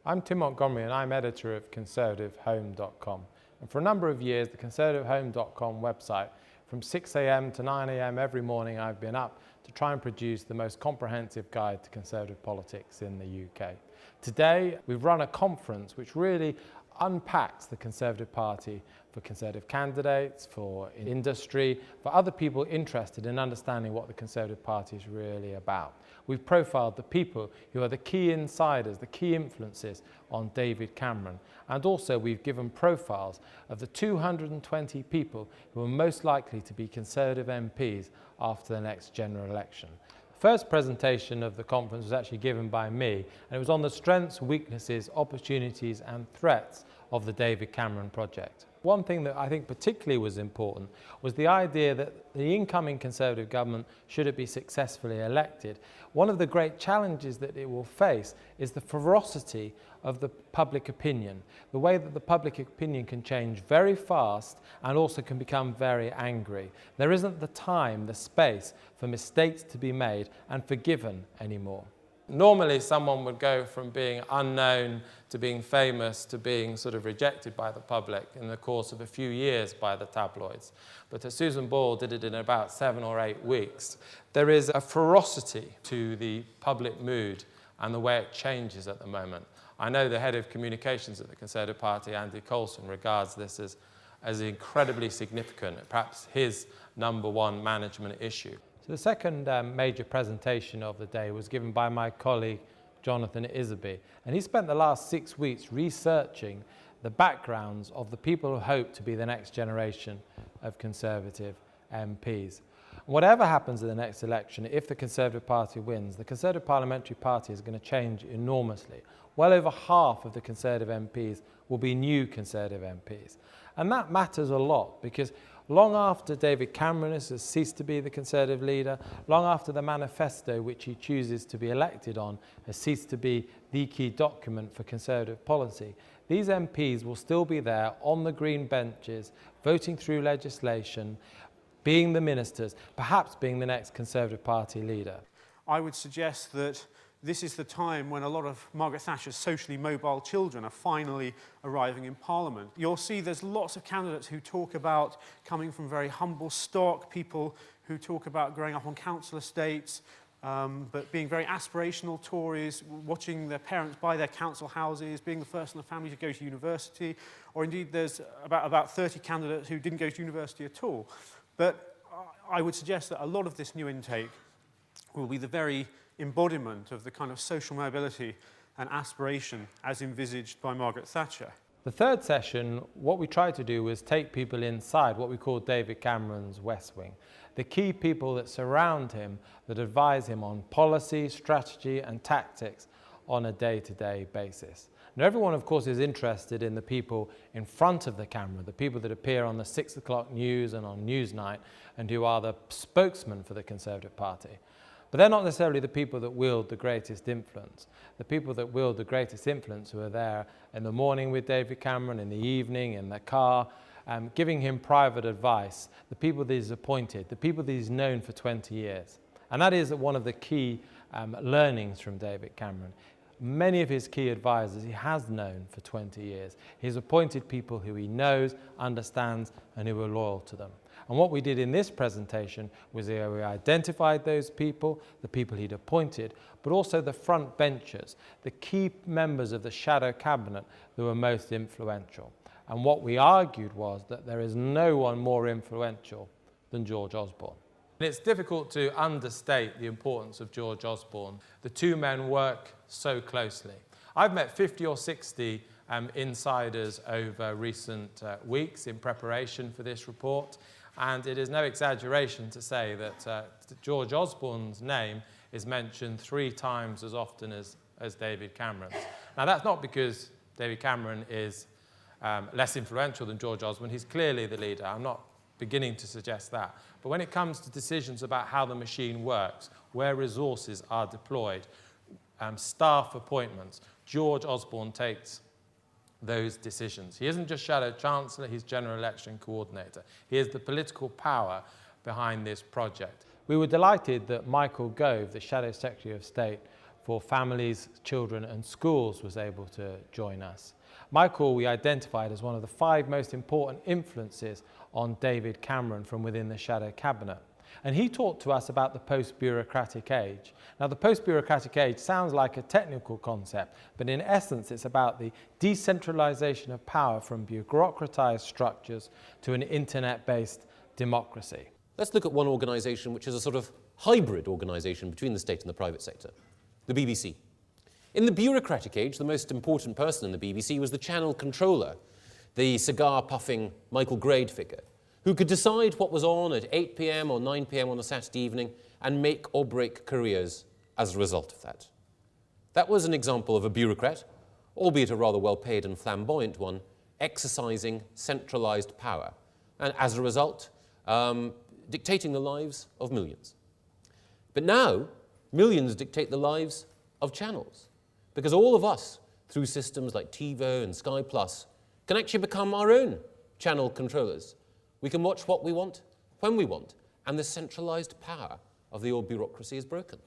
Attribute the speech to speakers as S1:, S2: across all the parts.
S1: I'm Tim Montgomerie and I'm editor of ConservativeHome.com. And for a number of years, the ConservativeHome.com website, from 6 a.m. to 9 a.m. every morning, I've been up to try and produce the most comprehensive guide to Conservative politics in the UK. Today, we've run a conference which really unpacks the Conservative Party for Conservative candidates, for industry, for other people interested in understanding what the Conservative Party is really about. We've profiled the people who are the key insiders, the key influences on David Cameron, and also we've given profiles of the 220 people who are most likely to be Conservative MPs after the next general election. The first presentation of the conference was actually given by me, and it was on the strengths, weaknesses, opportunities and threats of the David Cameron project. One thing that I think particularly was important was the idea that the incoming Conservative government, should it be successfully elected, one of the great challenges that it will face is the ferocity of the public opinion, the way that the public opinion can change very fast and also can become very angry. There isn't the time, the space for mistakes to be made and forgiven anymore. Normally someone would go from being unknown to being famous to being sort of rejected by the public in the course of a few years by the tabloids. But Susan Ball did it in about 7 or 8 weeks. There is a ferocity to the public mood and the way it changes at the moment. I know the head of communications at the Conservative Party, Andy Coulson, regards this as incredibly significant, perhaps his #1 management issue. So the second major presentation of the day was given by my colleague Jonathan Isaby, and he spent the last 6 weeks researching the backgrounds of the people who hope to be the next generation of Conservative MPs. Whatever happens in the next election, if the Conservative Party wins, the Conservative Parliamentary Party is going to change enormously. Well over half of the Conservative MPs will be new Conservative MPs. And that matters a lot because long after David Cameron has ceased to be the Conservative leader, long after the manifesto which he chooses to be elected on has ceased to be the key document for Conservative policy, these MPs will still be there on the green benches, voting through legislation, being the ministers, perhaps being the next Conservative Party leader.
S2: I would suggest that this is the time when a lot of Margaret Thatcher's socially mobile children are finally arriving in Parliament. You'll see there's lots of candidates who talk about coming from very humble stock, people who talk about growing up on council estates, but being very aspirational Tories, watching their parents buy their council houses, being the first in the family to go to university, or indeed there's about 30 candidates who didn't go to university at all. But I would suggest that a lot of this new intake will be the very embodiment of the kind of social mobility and aspiration as envisaged by Margaret Thatcher.
S1: The third session, what we tried to do was take people inside what we call David Cameron's West Wing, the key people that surround him, that advise him on policy, strategy and tactics on a day-to-day basis. Now everyone of course is interested in the people in front of the camera, the people that appear on the 6 o'clock news and on Newsnight and who are the spokesmen for the Conservative Party. But they're not necessarily the people that wield the greatest influence. The people that wield the greatest influence who are there in the morning with David Cameron, in the evening, in the car, giving him private advice, the people that he's appointed, the people that he's known for 20 years. And that is one of the key learnings from David Cameron. Many of his key advisors he has known for 20 years. He's appointed people who he knows, understands, and who are loyal to them. And what we did in this presentation was we identified those people, the people he'd appointed, but also the front benchers, the key members of the shadow cabinet who were most influential. And what we argued was that there is no one more influential than George Osborne. And it's difficult to understate the importance of George Osborne. The two men work so closely. I've met 50 or 60 insiders over recent weeks in preparation for this report. And it is no exaggeration to say that George Osborne's name is mentioned 3 times as often as David Cameron's. Now that's not because David Cameron is less influential than George Osborne. He's clearly the leader. I'm not beginning to suggest that. But when it comes to decisions about how the machine works, where resources are deployed, staff appointments, George Osborne takes those decisions. He isn't just Shadow Chancellor, he's General Election Coordinator. He is the political power behind this project. We were delighted that Michael Gove, the Shadow Secretary of State for families, children and schools was able to join us. Michael we identified as one of the 5 most important influences on David Cameron from within the shadow cabinet. And he talked to us about the post-bureaucratic age. Now, the post-bureaucratic age sounds like a technical concept, but in essence it's about the decentralisation of power from bureaucratised structures to an internet-based democracy.
S3: Let's look at one organisation which is a sort of hybrid organisation between the state and the private sector, the BBC. In the bureaucratic age, the most important person in the BBC was the channel controller, the cigar-puffing Michael Grade figure, who could decide what was on at 8 p.m. or 9 p.m. on a Saturday evening and make or break careers as a result of that. That was an example of a bureaucrat, albeit a rather well-paid and flamboyant one, exercising centralised power, and as a result, dictating the lives of millions. But now, millions dictate the lives of channels, because all of us, through systems like TiVo and Sky Plus, can actually become our own channel controllers. We can watch what we want, when we want, and the centralised power of the old bureaucracy is broken.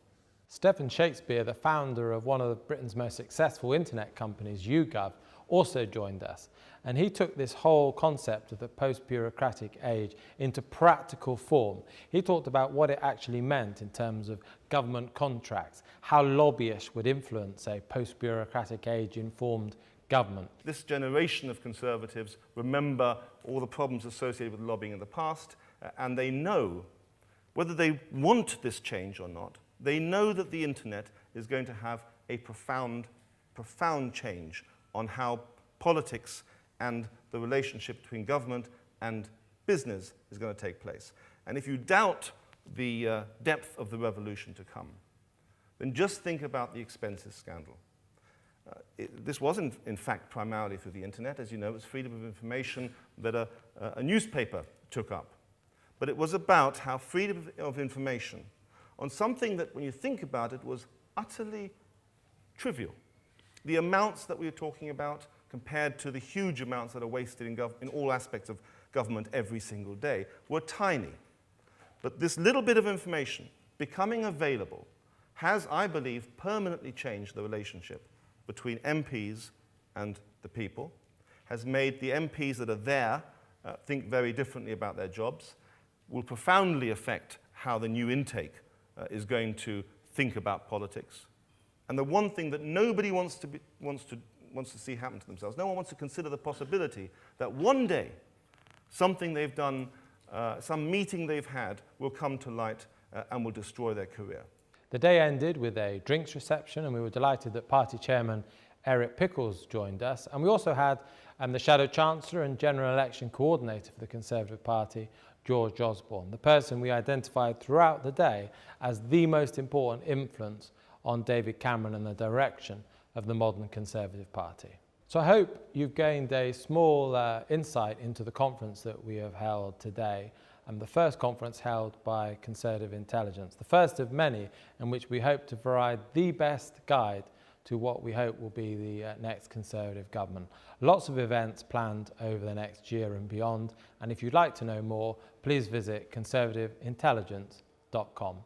S1: Stephen Shakespeare, the founder of one of Britain's most successful internet companies, Gove, also joined us. And he took this whole concept of the post-bureaucratic age into practical form. He talked about what it actually meant in terms of government contracts, how lobbyists would influence a post-bureaucratic age-informed government.
S4: This generation of Conservatives remember all the problems associated with lobbying in the past, and they know, whether they want this change or not, they know that the internet is going to have a profound change on how politics and the relationship between government and business is going to take place. And if you doubt the depth of the revolution to come, then just think about the expenses scandal. This wasn't, in fact, primarily through the internet. As you know, it was freedom of information that a newspaper took up. But it was about how freedom of information on something that, when you think about it, was utterly trivial. The amounts that we were talking about compared to the huge amounts that are wasted in all aspects of government every single day were tiny. But this little bit of information becoming available has, I believe, permanently changed the relationship between MPs and the people, has made the MPs that are there think very differently about their jobs, will profoundly affect how the new intake is going to think about politics. And the one thing that nobody wants to see happen to themselves, no one wants to consider the possibility that one day something they've done, some meeting they've had will come to light and will destroy their career.
S1: The day ended with a drinks reception, and we were delighted that party chairman Eric Pickles joined us. And we also had the Shadow Chancellor and General Election Coordinator for the Conservative Party, George Osborne, the person we identified throughout the day as the most important influence on David Cameron and the direction of the modern Conservative Party. So I hope you've gained a small insight into the conference that we have held today, and the first conference held by Conservative Intelligence, the first of many in which we hope to provide the best guide to what we hope will be the next Conservative government. Lots of events planned over the next year and beyond, and if you'd like to know more, please visit conservativeintelligence.com.